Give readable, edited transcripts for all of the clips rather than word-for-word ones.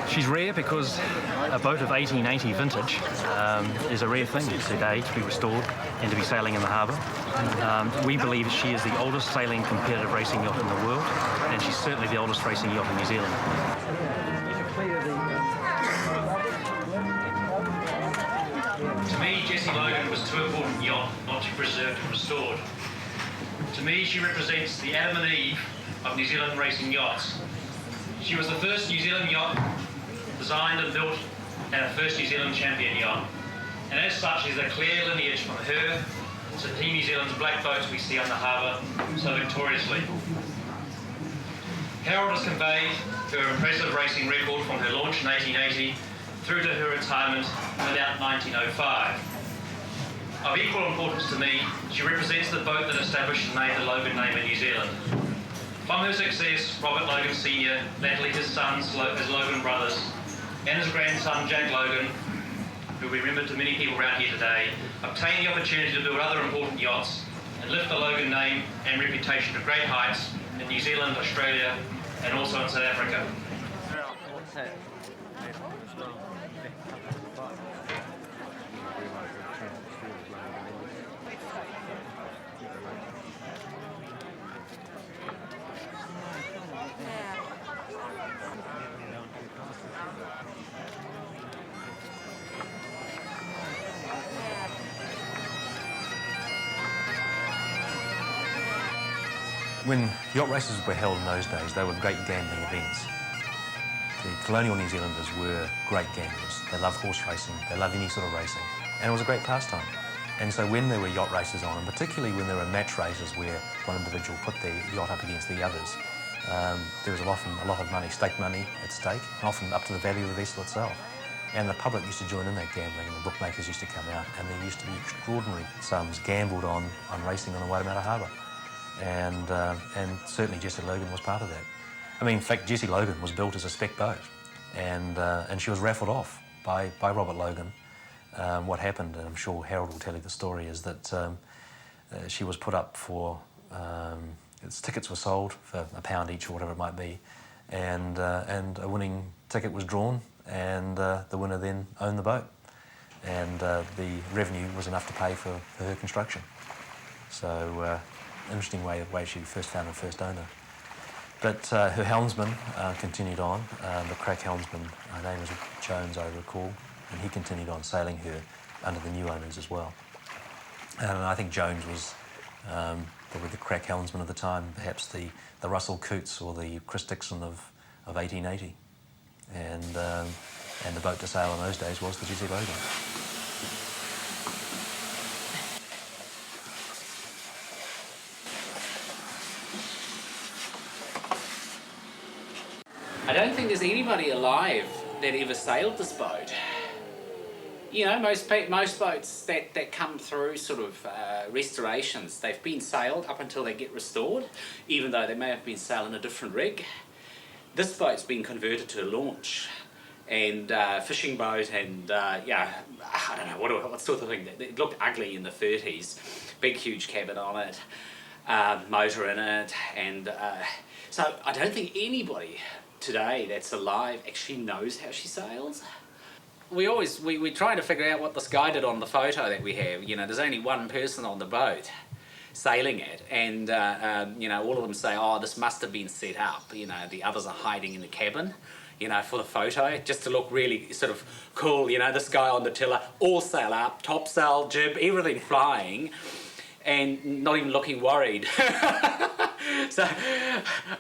She's rare because a boat of 1880 vintage is a rare thing today to be restored and to be sailing in the harbour. We believe she is the oldest sailing competitive racing yacht in the world, and she's certainly the oldest racing yacht in New Zealand. To me, Jessie Logan was too important a yacht not to be preserved and restored. To me, she represents the Adam and Eve of New Zealand racing yachts. She was the first New Zealand yacht designed and built and a first New Zealand champion yacht. And as such, is a clear lineage from her to Team New Zealand's black boats we see on the harbour so victoriously. Harold has conveyed her impressive racing record from her launch in 1880 through to her retirement in about 1905. Of equal importance to me, she represents the boat that established and made the Logan name in New Zealand. From her success, Robert Logan Sr., latterly his sons as Logan brothers, and his grandson Jack Logan, who we remember to many people around here today, obtained the opportunity to build other important yachts and lift the Logan name and reputation to great heights in New Zealand, Australia, and also in South Africa. When yacht races were held in those days, they were great gambling events. The colonial New Zealanders were great gamblers. They loved horse racing, they loved any sort of racing, and it was a great pastime. And so when there were yacht races on, and particularly when there were match races where one individual put their yacht up against the others, there was often a lot of money, stake money at stake, and often up to the value of the vessel itself. And the public used to join in that gambling, and the bookmakers used to come out, and there used to be extraordinary sums gambled on racing on the Waitemata Harbour. And certainly Jessie Logan was part of that. I mean, in fact, Jessie Logan was built as a spec boat, and she was raffled off by Robert Logan. What happened, and I'm sure Harold will tell you the story, is that she was put up for, its tickets were sold for £1 each or whatever it might be, and a winning ticket was drawn, and the winner then owned the boat, and the revenue was enough to pay for her construction. So. Interesting way she first found her first owner. But her helmsman continued on, the crack helmsman, her name was Jones, I recall, and he continued on sailing her under the new owners as well. And I think Jones was probably the crack helmsman of the time, perhaps the Russell Coots or the Chris Dixon of 1880. And the boat to sail in those days was the Jessie Logan. I don't think there's anybody alive that ever sailed this boat. You know, most boats that come through sort of restorations, they've been sailed up until they get restored, even though they may have been sailing a different rig. This boat's been converted to a launch and fishing boat, and yeah, I don't know what sort of thing. It looked ugly in the 30s, big huge cabin on it, motor in it, and so I don't think anybody today that's alive actually knows how she sails. We try to figure out what this guy did on the photo that we have. You know, there's only one person on the boat sailing it, and you know, all of them say, oh, this must have been set up. You know, the others are hiding in the cabin, you know, for the photo, just to look really sort of cool. You know, this guy on the tiller, all sail up, topsail, jib, everything flying. and not even looking worried. So,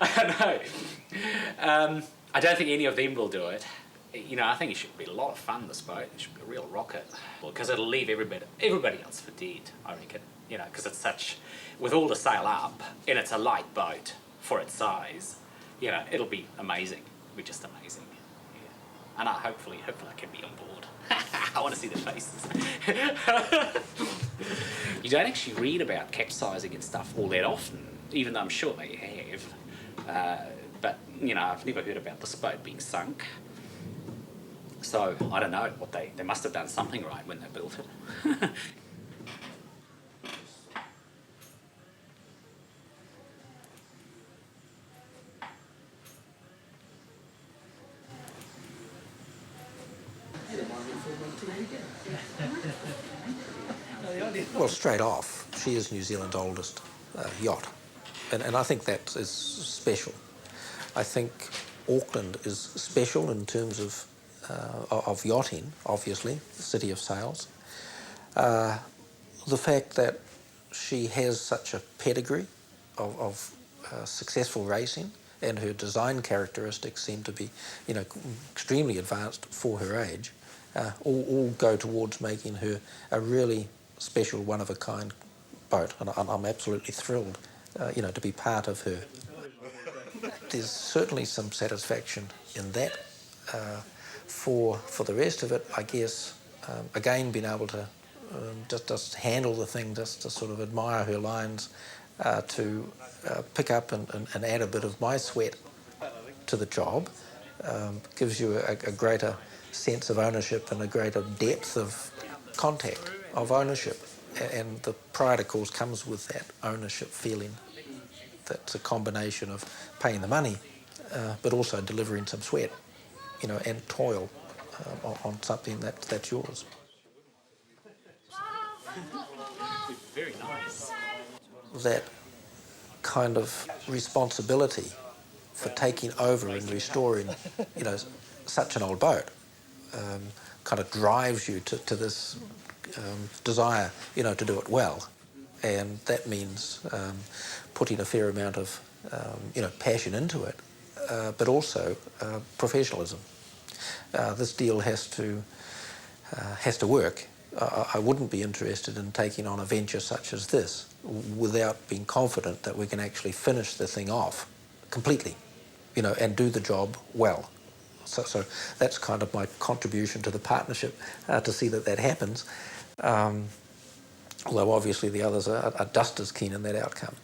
I don't know. I don't think any of them will do it. You know, I think it should be a lot of fun, this boat. It should be a real rocket. Because it'll leave everybody else for dead, I reckon. You know, because it's such, with all the sail up, and it's a light boat for its size, you know, it'll be amazing. It'll be just amazing. Yeah. And hopefully I can be on board. I want to see the faces. You don't actually read about capsizing and stuff all that often, even though I'm sure they have. But, you know, I've never heard about this boat being sunk. So, I don't know what they must have done something right when they built it. Well, straight off, she is New Zealand's oldest yacht, and I think that is special. I think Auckland is special in terms of yachting, obviously, the city of sails. The fact that she has such a pedigree of successful racing, and her design characteristics seem to be, you know, extremely advanced for her age, all go towards making her a really special, one-of-a-kind boat, and I'm absolutely thrilled, you know, to be part of her. There's certainly some satisfaction in that. For the rest of it, I guess, again, being able to just handle the thing, just to sort of admire her lines, to pick up and add a bit of my sweat to the job, gives you a greater sense of ownership and a greater depth of contact of ownership. And the pride, of course, comes with that ownership feeling. That's a combination of paying the money, but also delivering some sweat, you know, and toil on something that's yours. Very nice. That kind of responsibility for taking over and restoring, you know, such an old boat, kind of drives you to this desire, you know, to do it well. And that means putting a fair amount of, you know, passion into it, but also professionalism. This deal has to work. I wouldn't be interested in taking on a venture such as this without being confident that we can actually finish the thing off completely, you know, and do the job well. So that's kind of my contribution to the partnership, to see that happens. Although obviously the others are just as keen in that outcome.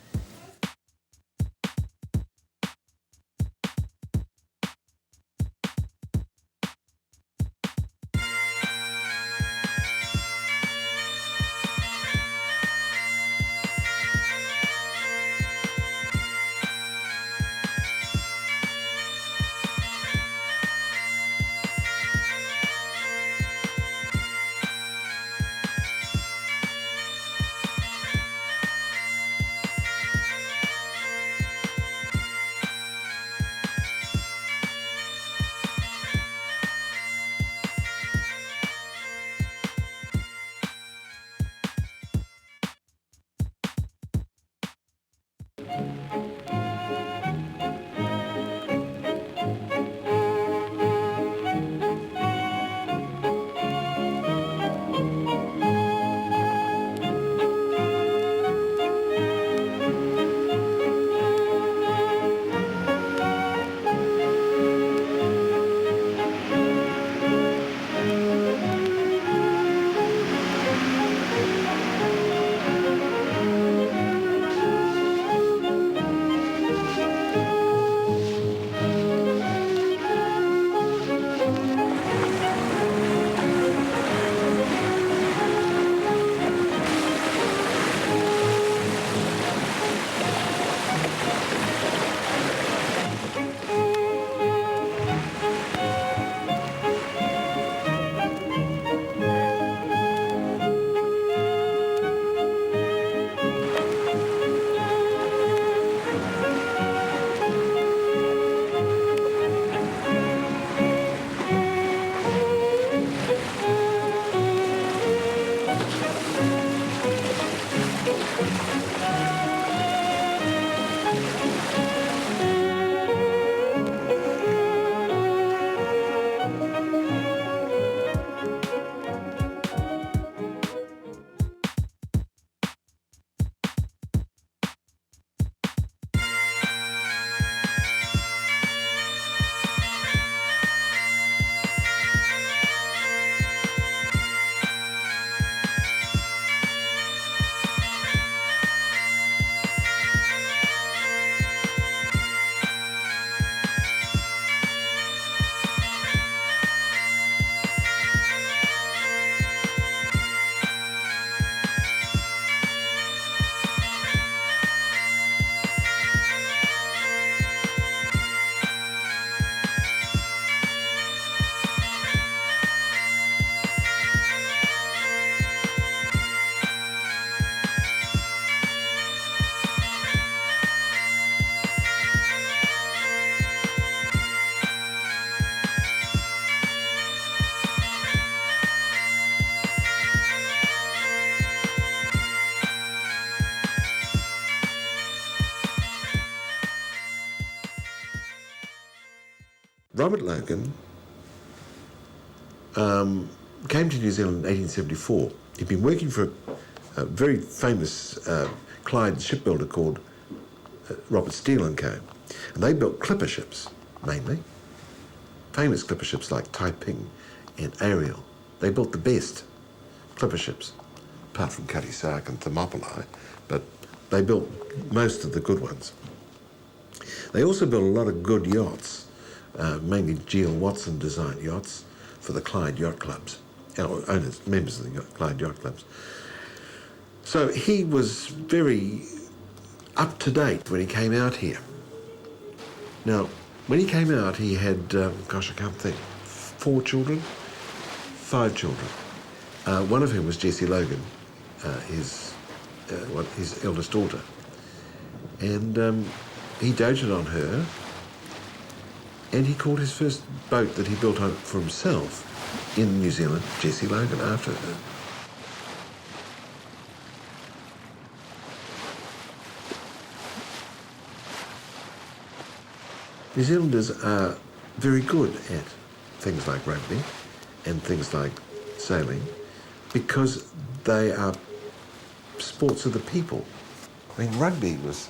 Robert Logan came to New Zealand in 1874. He'd been working for a very famous Clyde shipbuilder called Robert Steele and Co. And they built clipper ships, mainly. Famous clipper ships like Taiping and Ariel. They built the best clipper ships, apart from Cutty Sark and Thermopylae, but they built most of the good ones. They also built a lot of good yachts, mainly G.L. Watson designed yachts for the Clyde Yacht Clubs, owners, members of the Clyde Yacht Clubs. So he was very up to date when he came out here. Now, when he came out, he had, gosh, I can't think, 5 children. One of whom was Jessie Logan, his eldest daughter. And he doted on her, and he called his first boat that he built for himself in New Zealand, Jessie Logan, after her. New Zealanders are very good at things like rugby and things like sailing because they are sports of the people. I mean, rugby was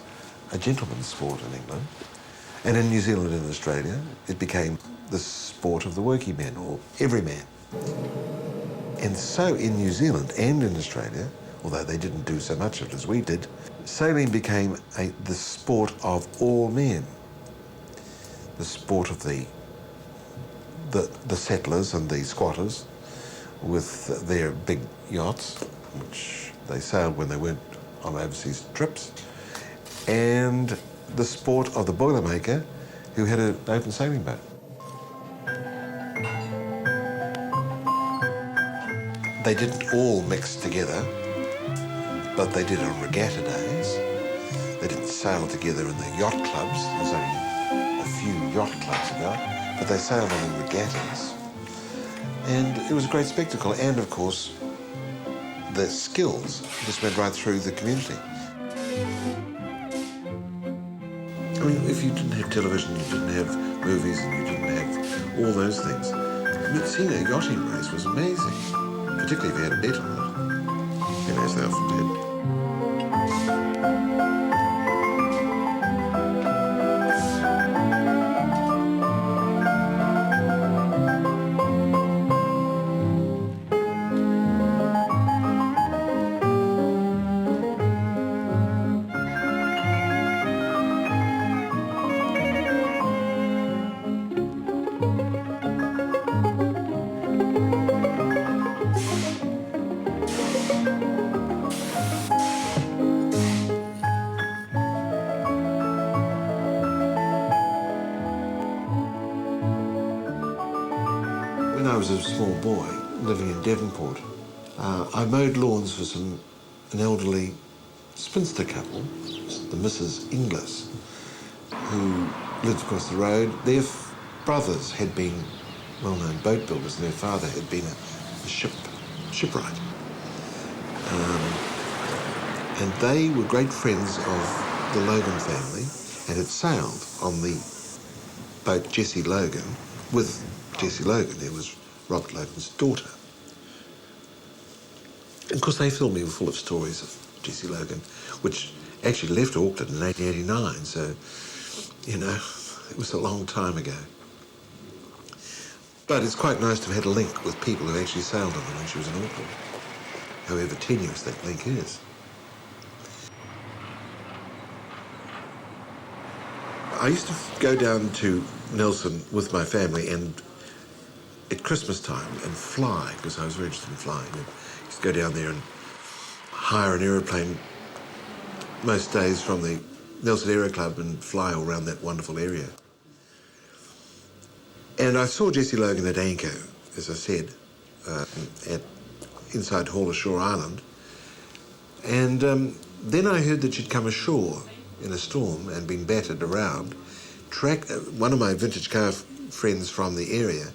a gentleman's sport in England, and in New Zealand and Australia, it became the sport of the working man or every man. And so in New Zealand and in Australia, although they didn't do so much of it as we did, sailing became the sport of all men. The sport of the settlers and the squatters with their big yachts, which they sailed when they weren't on overseas trips, and the sport of the boilermaker who had an open sailing boat. They didn't all mix together, but they did on regatta days. They didn't sail together in the yacht clubs. There's only a few yacht clubs about, but they sailed on in regattas. And it was a great spectacle, and of course, the skills just went right through the community. I mean, if you didn't have television, you didn't have movies, and you didn't have all those things, I mean, seeing a yachting race was amazing, particularly if you had a bet on it, as they often did. When I was a small boy living in Devonport, I mowed lawns for an elderly spinster couple, the Mrs. Inglis, who lived across the road. Their brothers had been well-known boat builders, and their father had been a shipwright. And they were great friends of the Logan family and had sailed on the boat Jessie Logan with Jessie Logan, who was Robert Logan's daughter. And of course, they filled me full of stories of Jessie Logan, which actually left Auckland in 1889, so, you know, it was a long time ago. But it's quite nice to have had a link with people who actually sailed on them when she was in Auckland, however tenuous that link is. I used to go down to Nelson with my family and at Christmas time and fly, because I was very interested in flying. And I used to go down there and hire an aeroplane most days from the Nelson Aero Club and fly all around that wonderful area. And I saw Jessie Logan at anchor, as I said, inside Hall Shore Island. And then I heard that she'd come ashore in a storm and been battered around. One of my vintage car friends from the area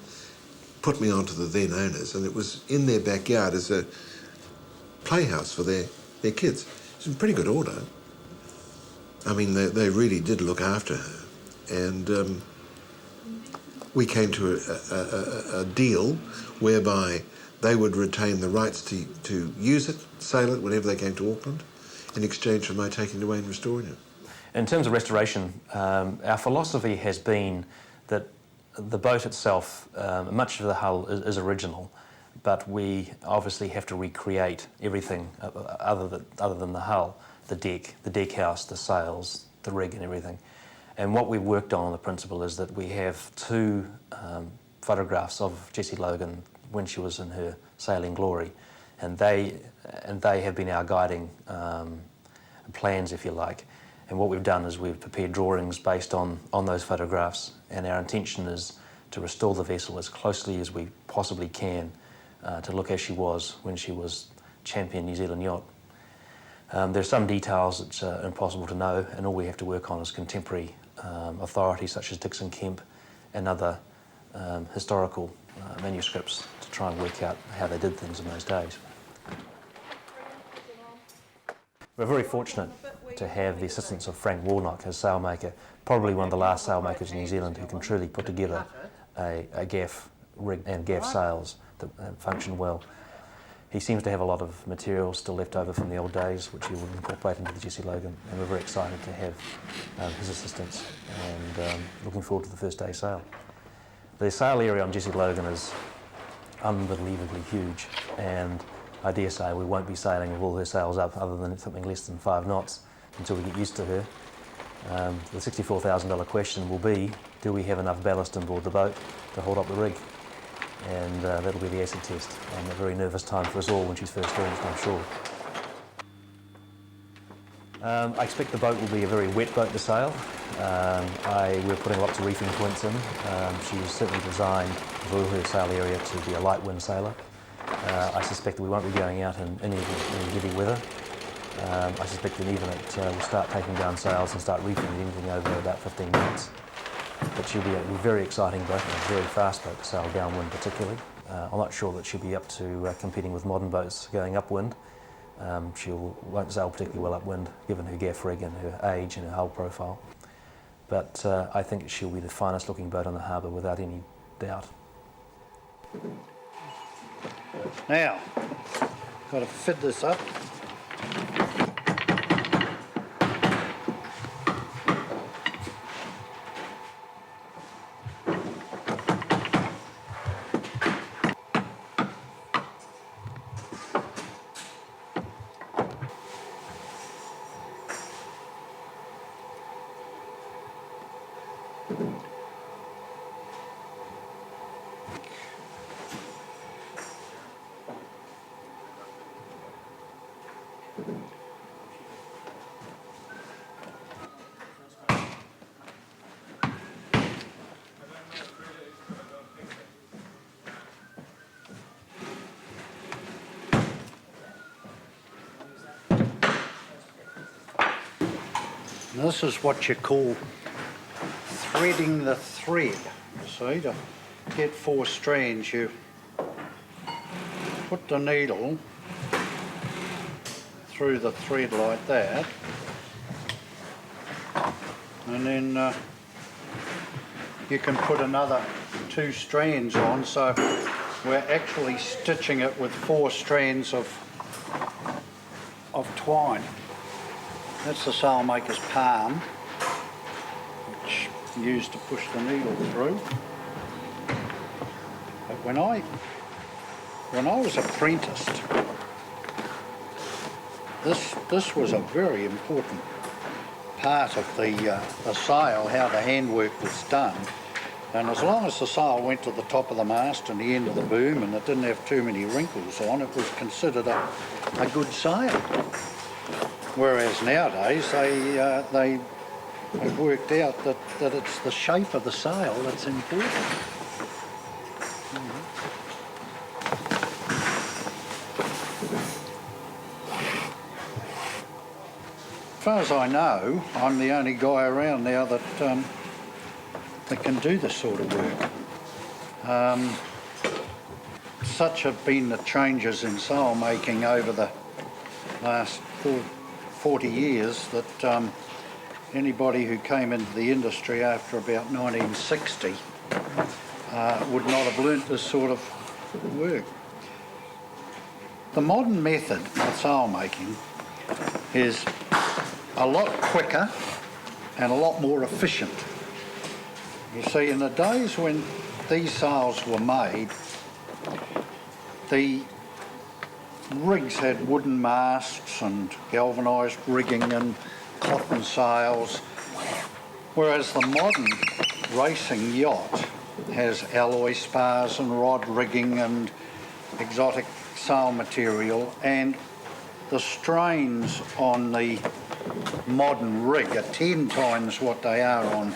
put me onto the then owners, and it was in their backyard as a playhouse for their kids. It's in pretty good order. I mean, they really did look after her. And we came to a deal whereby they would retain the rights to use it, sail it whenever they came to Auckland, in exchange for my taking it away and restoring it. In terms of restoration, our philosophy has been that the boat itself, much of the hull is original, but we obviously have to recreate everything other than the hull, the deck house, the sails, the rig and everything. And what we've worked on the principle is that we have two photographs of Jessie Logan when she was in her sailing glory, and they have been our guiding plans, if you like. And what we've done is we've prepared drawings based on those photographs, and our intention is to restore the vessel as closely as we possibly can to look as she was when she was champion New Zealand yacht. There's some details that's impossible to know, and all we have to work on is contemporary authorities such as Dixon Kemp and other historical manuscripts to try and work out how they did things in those days. We're very fortunate to have the assistance of Frank Warnock as sailmaker, probably one of the last sailmakers in New Zealand who can truly put together a gaff rig and gaff sails that function well. He seems to have a lot of material still left over from the old days, which he will incorporate into the Jessie Logan, and we're very excited to have his assistance and looking forward to the first day sail. The sail area on Jessie Logan is unbelievably huge, and I dare say we won't be sailing with all her sails up other than something less than 5 knots until we get used to her. The $64,000 question will be, do we have enough ballast on board the boat to hold up the rig? And that'll be the acid test, and a very nervous time for us all when she's first launched, I'm sure. I expect the boat will be a very wet boat to sail. We're putting lots of reefing points in. She was certainly designed for her sail area to be a light wind sailor. I suspect that we won't be going out in any heavy weather. I suspect that even we'll start taking down sails and start reefing anything over about 15 knots. But she'll be a very exciting boat and a very fast boat to sail downwind particularly. I'm not sure that she'll be up to competing with modern boats going upwind. She won't sail particularly well upwind given her gaff rig and her age and her hull profile. But I think she'll be the finest looking boat on the harbour without any doubt. Now, got to fit this up. This is what you call threading the thread. You see, to get 4 strands, you put the needle through the thread like that, and then you can put another 2 strands on, so we're actually stitching it with 4 strands of twine. That's the sailmaker's palm, which you use to push the needle through. But when I was apprenticed, this was a very important part of the sail, how the handwork was done. And as long as the sail went to the top of the mast and the end of the boom and it didn't have too many wrinkles on, it was considered a good sail. Whereas nowadays they have worked out that it's the shape of the sail that's important. As far as I know, I'm the only guy around now that can do this sort of work. Such have been the changes in sail making over the last 40 years that anybody who came into the industry after about 1960 would not have learnt this sort of work. The modern method of sail making is a lot quicker and a lot more efficient. You see, in the days when these sails were made, the rigs had wooden masts and galvanised rigging and cotton sails, whereas the modern racing yacht has alloy spars and rod rigging and exotic sail material, and the strains on the modern rig are 10 times what they are on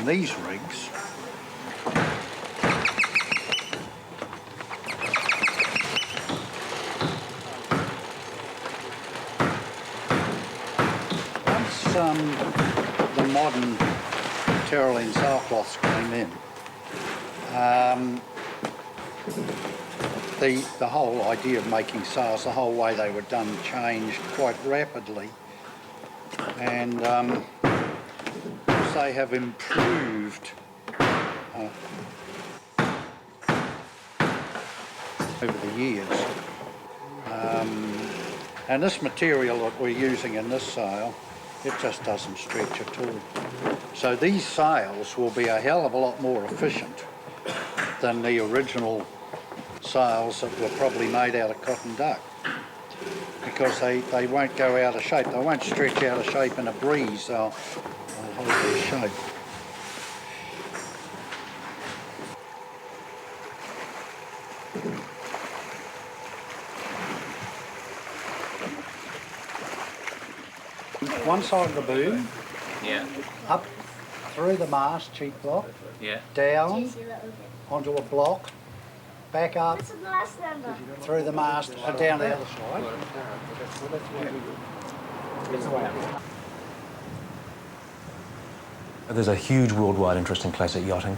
these rigs. Once the modern Tyrolean sailcloths came in, the whole idea of making sails, the whole way they were done, changed quite rapidly, and they have improved over the years. And this material that we're using in this sail, it just doesn't stretch at all. So these sails will be a hell of a lot more efficient than the original sails that were probably made out of cotton duck, because they won't go out of shape. They won't stretch out of shape in a breeze. They'll hold their shape. One side of the boom, Yeah, up through the mast, cheek block, yeah. down Jessie Logan. onto a block, back up What's the last number? through the mast and down the other side. There's a huge worldwide interest in classic yachting.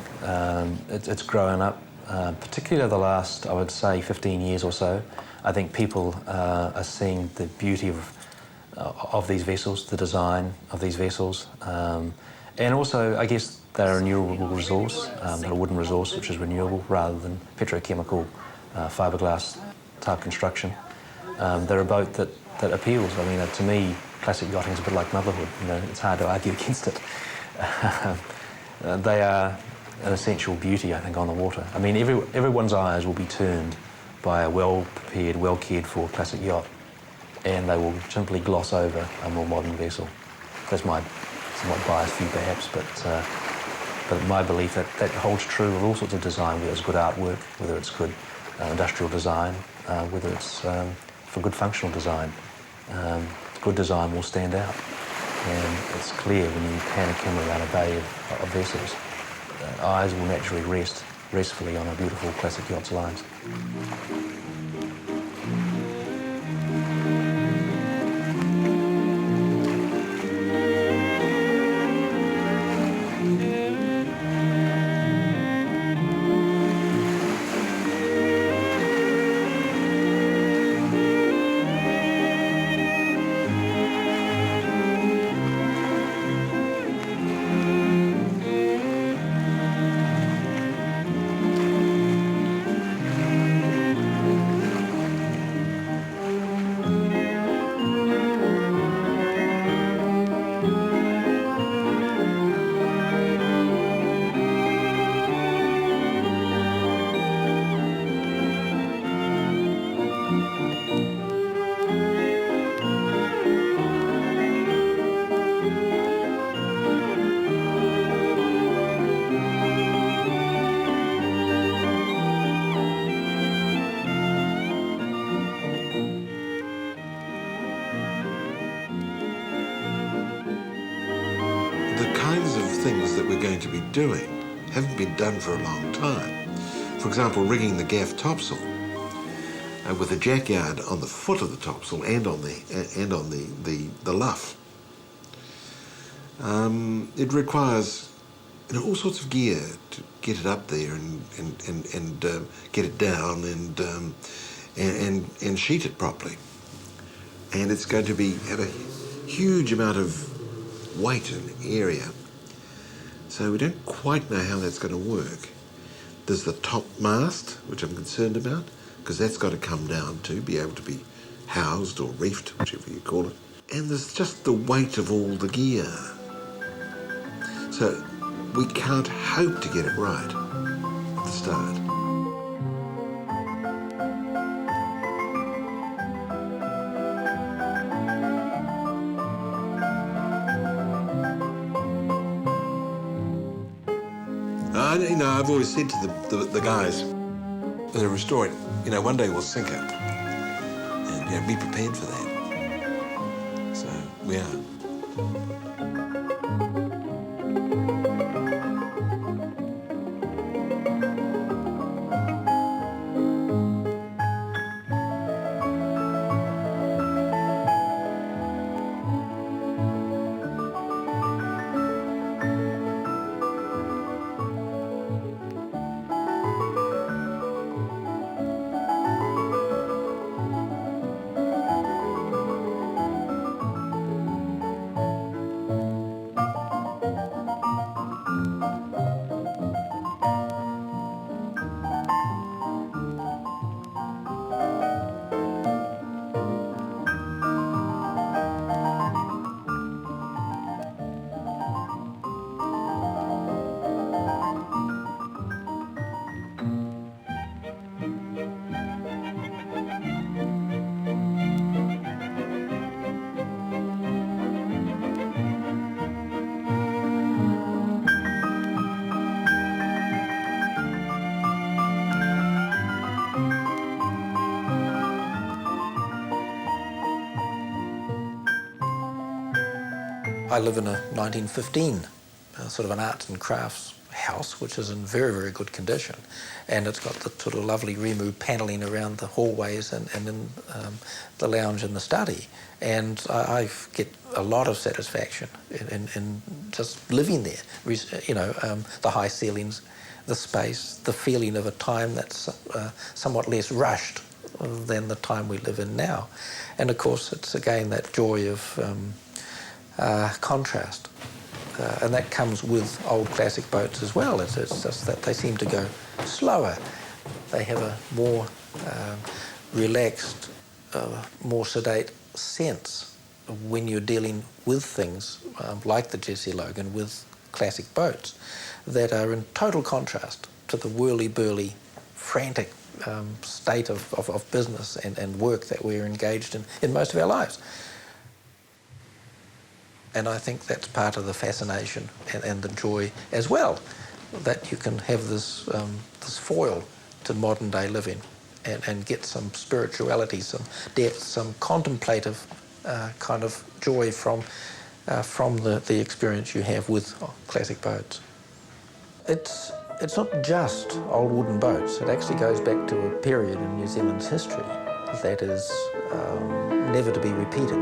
It's grown up, particularly over the last, I would say, 15 years or so. I think people are seeing the beauty of these vessels, the design of these vessels, and also, I guess, they're a renewable resource. They're a wooden resource which is renewable rather than petrochemical fiberglass type construction. They're a boat that appeals. I mean, to me, classic yachting is a bit like motherhood. You know, it's hard to argue against it. They are an essential beauty, I think, on the water. I mean, everyone's eyes will be turned by a well-prepared, well-cared-for classic yacht, and they will simply gloss over a more modern vessel. That's my somewhat biased view, perhaps, but my belief that holds true of all sorts of design, whether it's good artwork, whether it's good industrial design, whether it's for good functional design. Good design will stand out. And it's clear when you pan a camera around a bay of vessels, eyes will naturally rest restfully on a beautiful classic yacht's lines. Things that we're going to be doing haven't been done for a long time. For example, rigging the gaff topsail with a jackyard on the foot of the topsail and on the luff. It requires all sorts of gear to get it up there and get it down and sheet it properly. And it's going to have a huge amount of weight and area. So we don't quite know how that's going to work. There's the top mast, which I'm concerned about, because that's got to come down to be able to be housed or reefed, whichever you call it. And there's just the weight of all the gear. So we can't hope to get it right at the start. I've always said to the guys that are restoring, one day we'll sink it. And, be prepared for that. So, we are. I live in a 1915 sort of an arts and crafts house, which is in very, very good condition. And it's got the sort of lovely removed panelling around the hallways and in the lounge and the study. And I get a lot of satisfaction in just living there. The high ceilings, the space, the feeling of a time that's somewhat less rushed than the time we live in now. And of course, it's again that joy of contrast. And that comes with old classic boats as well. It's just that they seem to go slower. They have a more relaxed, more sedate sense when you're dealing with things like the Jessie Logan, with classic boats, that are in total contrast to the whirly-burly, frantic state of business and work that we're engaged in most of our lives. And I think that's part of the fascination and the joy as well, that you can have this foil to modern day living and get some spirituality, some depth, some contemplative kind of joy from the experience you have with classic boats. It's not just old wooden boats. It actually goes back to a period in New Zealand's history that is never to be repeated.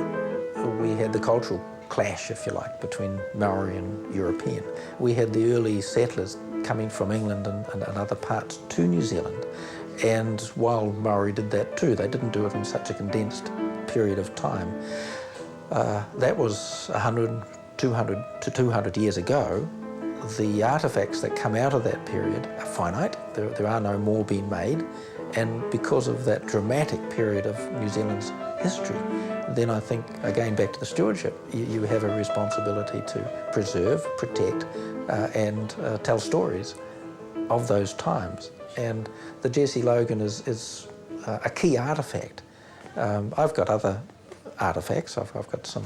We had the cultural clash, if you like, between Maori and European. We had the early settlers coming from England and other parts to New Zealand. And while Maori did that too, they didn't do it in such a condensed period of time. That was 100, 200 to 200 years ago. The artefacts that come out of that period are finite. There are no more being made. And because of that dramatic period of New Zealand's history, then I think, again, back to the stewardship, you have a responsibility to preserve, protect, and tell stories of those times. And the Jessie Logan is a key artefact. I've got other artefacts. I've got some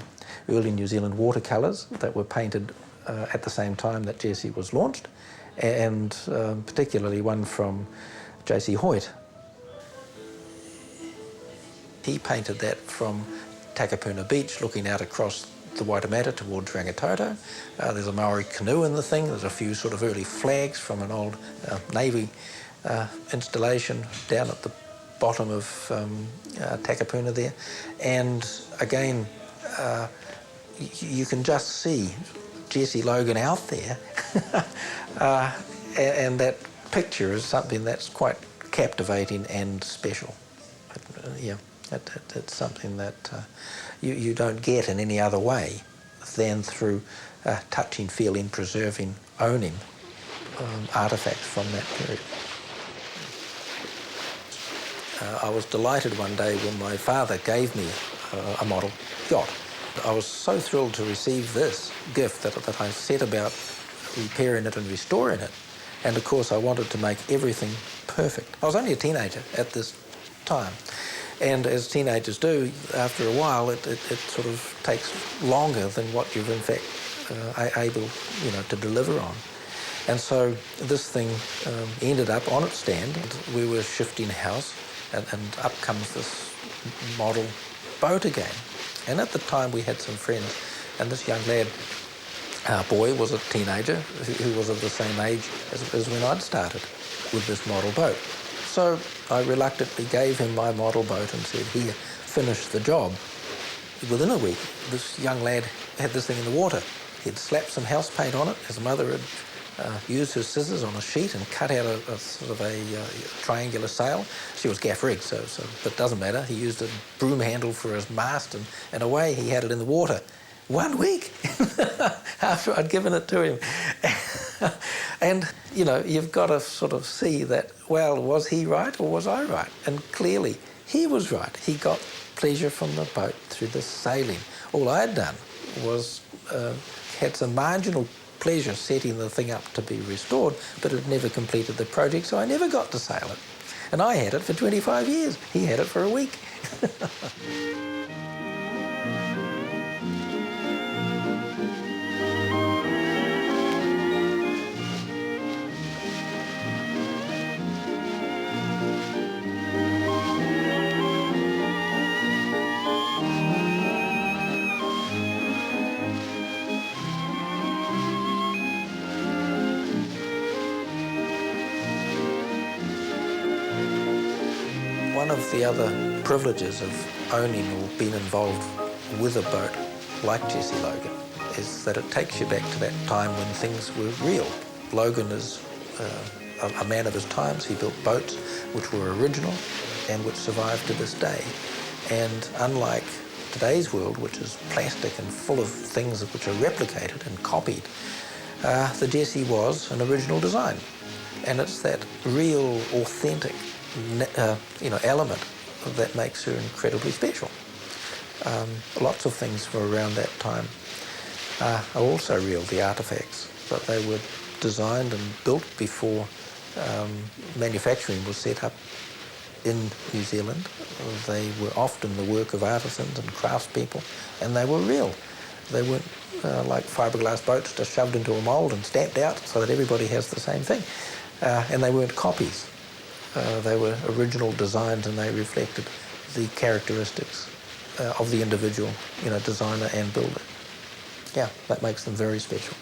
early New Zealand watercolours that were painted at the same time that Jessie was launched, and particularly one from J.C. Hoyt. He painted that from Takapuna Beach, looking out across the Waitemata towards Rangitoto. There's a Maori canoe in the thing. There's a few sort of early flags from an old Navy installation down at the bottom of Takapuna there. And again, you can just see Jessie Logan out there. And that picture is something that's quite captivating and special. Yeah. It's something that you don't get in any other way than through touching, feeling, preserving, owning artefacts from that period. I was delighted one day when my father gave me a model yacht. I was so thrilled to receive this gift that I set about repairing it and restoring it. And of course I wanted to make everything perfect. I was only a teenager at this time. And as teenagers do, after a while it sort of takes longer than what you've in fact able to deliver on. And so this thing ended up on its stand. We were shifting house and up comes this model boat again. And at the time we had some friends, and this young lad, boy, was a teenager who was of the same age as when I'd started with this model boat. So I reluctantly gave him my model boat and said, here, finish the job. Within a week, this young lad had this thing in the water. He'd slapped some house paint on it. His mother had used her scissors on a sheet and cut out a sort of a triangular sail. She was gaff rigged, so but it doesn't matter. He used a broom handle for his mast, and away he had it in the water. 1 week after I'd given it to him. And, you've got to sort of see that, well, was he right or was I right? And clearly he was right. He got pleasure from the boat through the sailing. All I'd done was had some marginal pleasure setting the thing up to be restored, but had never completed the project, so I never got to sail it. And I had it for 25 years. He had it for a week. One of the other privileges of owning or being involved with a boat like Jessie Logan is that it takes you back to that time when things were real. Logan is a man of his times. He built boats which were original and which survive to this day. And unlike today's world, which is plastic and full of things which are replicated and copied, the Jessie was an original design. And it's that real, authentic element that makes her incredibly special. Lots of things from around that time are also real, the artefacts, but they were designed and built before manufacturing was set up in New Zealand. They were often the work of artisans and craftspeople, and they were real. They weren't like fiberglass boats just shoved into a mould and stamped out so that everybody has the same thing. And they weren't copies. They were original designs, and they reflected the characteristics of the individual, designer and builder. Yeah, that makes them very special.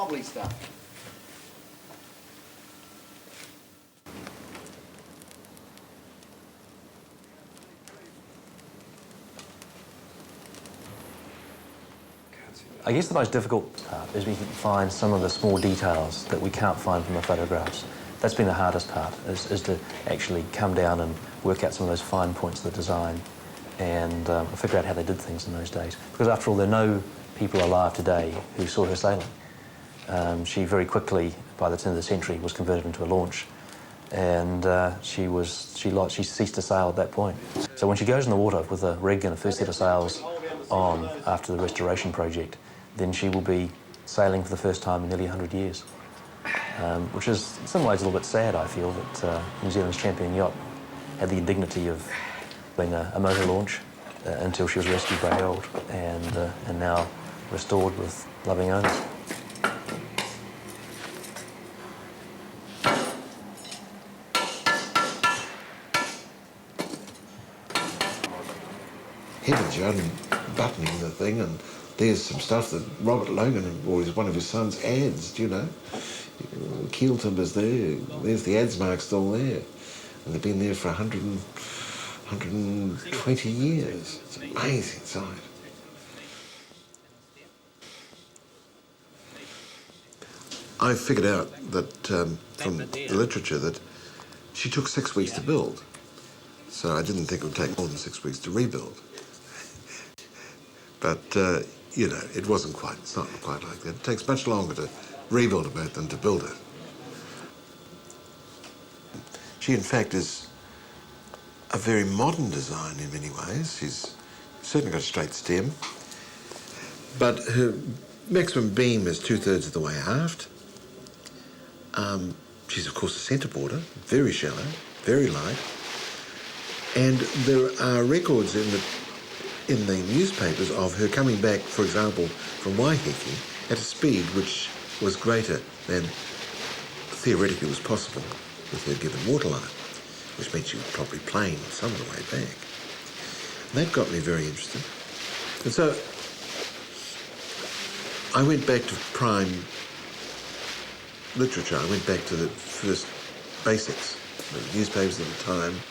Lovely stuff. I guess the most difficult part is we can find some of the small details that we can't find from the photographs. That's been the hardest part, is to actually come down and work out some of those fine points of the design and figure out how they did things in those days. Because after all, there are no people alive today who saw her sailing. She very quickly, by the turn of the century, was converted into a launch, and she ceased to sail at that point. So when she goes in the water with a rig and a first set of sails on after the restoration project, then she will be sailing for the first time in nearly 100 years, which is in some ways a little bit sad, I feel, that New Zealand's champion yacht had the indignity of being a motor launch until she was rescued by Harold and now restored with loving owners. Heavens, you're unbuttoning the thing, and there's some stuff that Robert Logan, or one of his sons, adds, you know. Keel timbers there, there's the adze mark still there. And they've been there for 120 years. It's an amazing sight. I figured out that from the literature that she took 6 weeks to build. So I didn't think it would take more than 6 weeks to rebuild. But, you know, it's not quite like that. It takes much longer to rebuild a boat than to build it. She, in fact, is a very modern design in many ways. She's certainly got a straight stem, but her maximum beam is 2/3 of the way aft. She's, of course, a centreboarder, very shallow, very light, and there are records in the newspapers of her coming back, for example, from Waiheke at a speed which was greater than theoretically was possible with her given waterline, which meant she was probably plane some of the way back. And that got me very interested. And so I went back to prime literature. I went back to the first basics, the newspapers at the time,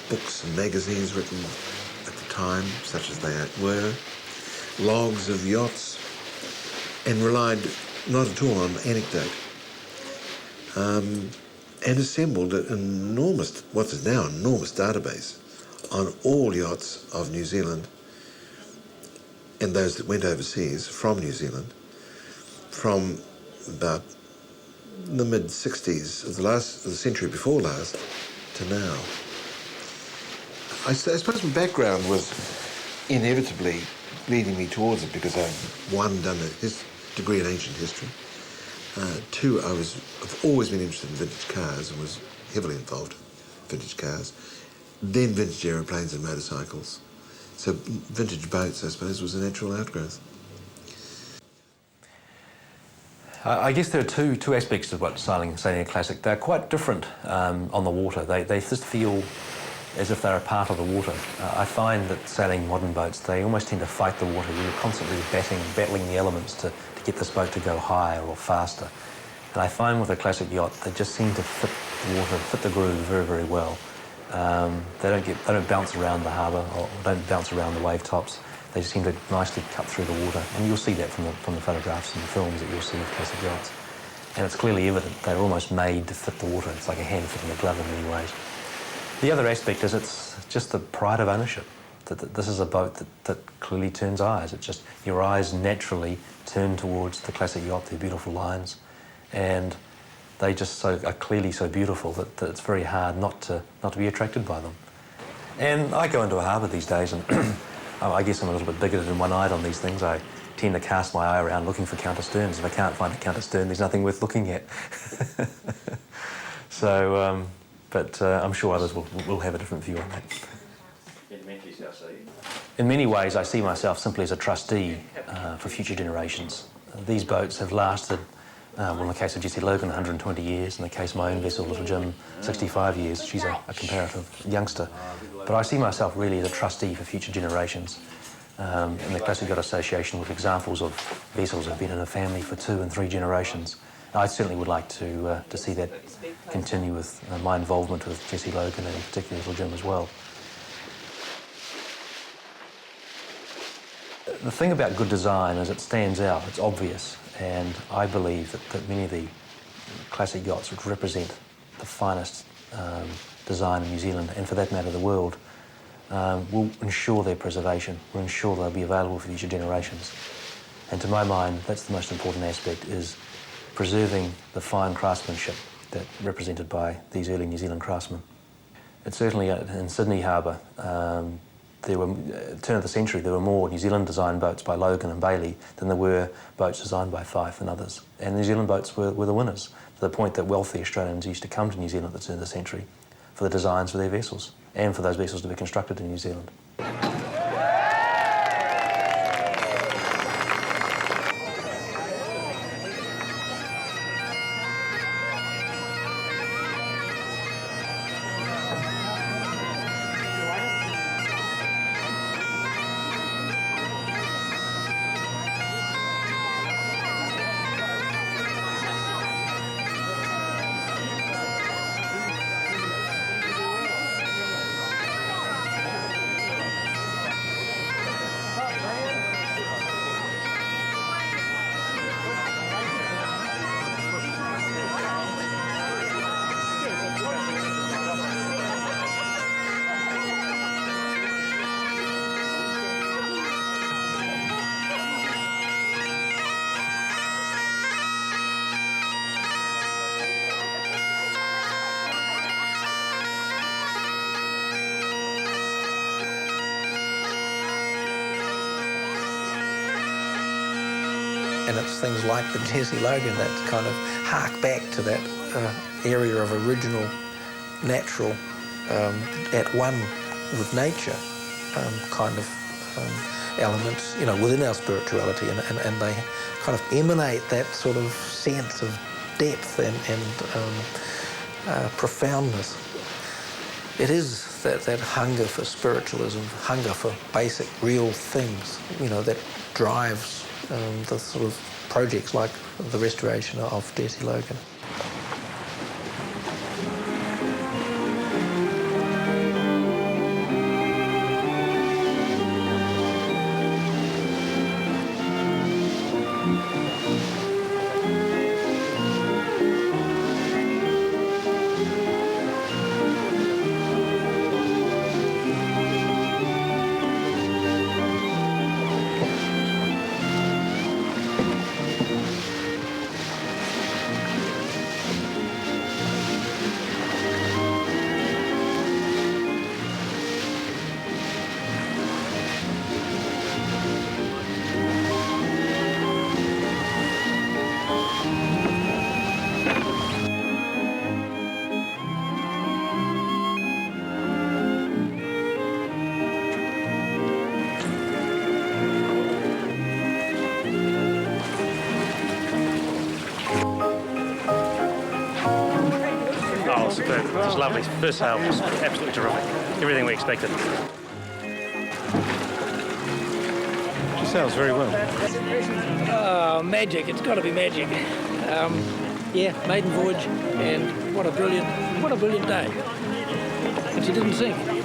books and magazines written at the time, such as they were, logs of yachts, and relied not at all on anecdote. And assembled an enormous, what is now an enormous database on all yachts of New Zealand and those that went overseas from New Zealand from about the mid-60s of the century before last to now. I suppose my background was inevitably leading me towards it because I've, one, done a degree in ancient history. Two, I've always been interested in vintage cars and was heavily involved in vintage cars. Then vintage aeroplanes and motorcycles. So vintage boats, I suppose, was a natural outgrowth. I guess there are two aspects of what sailing a classic. They're quite different on the water. They just feel as if they're a part of the water. I find that sailing modern boats, they almost tend to fight the water. You're constantly battling the elements to get this boat to go higher or faster. And I find with a classic yacht, they just seem to fit the water, fit the groove very, very well. They don't bounce around the harbour or don't bounce around the wave tops. They just seem to nicely cut through the water, and you'll see that from the photographs and the films that you'll see of classic yachts. And it's clearly evident they're almost made to fit the water. It's like a hand fitting a glove in many ways. The other aspect is it's just the pride of ownership. That this is a boat that clearly turns eyes. It's just your eyes naturally turn towards the classic yacht, their beautiful lines, and they just are clearly so beautiful that it's very hard not to be attracted by them. And I go into a harbour these days, and I guess I'm a little bit bigoted and one-eyed on these things. I tend to cast my eye around looking for counter-sterns. If I can't find a counter-stern, there's nothing worth looking at. So, but I'm sure others will have a different view on that. In many ways, I see myself simply as a trustee for future generations. These boats have lasted, well, in the case of Jessie Logan, 120 years. In the case of my own vessel, Little Jim, 65 years. She's a comparative youngster. But I see myself really as a trustee for future generations. and the Classic Yacht Association with examples of vessels that have been in a family for 2 and 3 generations. I certainly would like to see that continue with my involvement with Jessie Logan and particularly Little Jim as well. The thing about good design is it stands out, it's obvious, and I believe that many of the classic yachts which represent the finest design in New Zealand, and for that matter the world, will ensure their preservation, will ensure they'll be available for future generations. And to my mind, that's the most important aspect, is preserving the fine craftsmanship that represented by these early New Zealand craftsmen. It's certainly in Sydney Harbour, there were, at the turn of the century, there were more New Zealand designed boats by Logan and Bailey than there were boats designed by Fife and others. And New Zealand boats were the winners, to the point that wealthy Australians used to come to New Zealand at the turn of the century for the designs for their vessels, and for those vessels to be constructed in New Zealand. And it's things like the Jessie Logan that kind of hark back to that area of original, natural, at one with nature kind of elements, you know, within our spirituality, and they kind of emanate that sort of sense of depth and profoundness. It is that hunger for spiritualism, hunger for basic, real things, you know, that drives the sort of projects like the restoration of Jessie Logan. Superb. It was lovely. First sail was absolutely terrific. Everything we expected. She sails very well. Oh, magic. It's got to be magic. Yeah, maiden voyage, and what a brilliant day. And she didn't sink.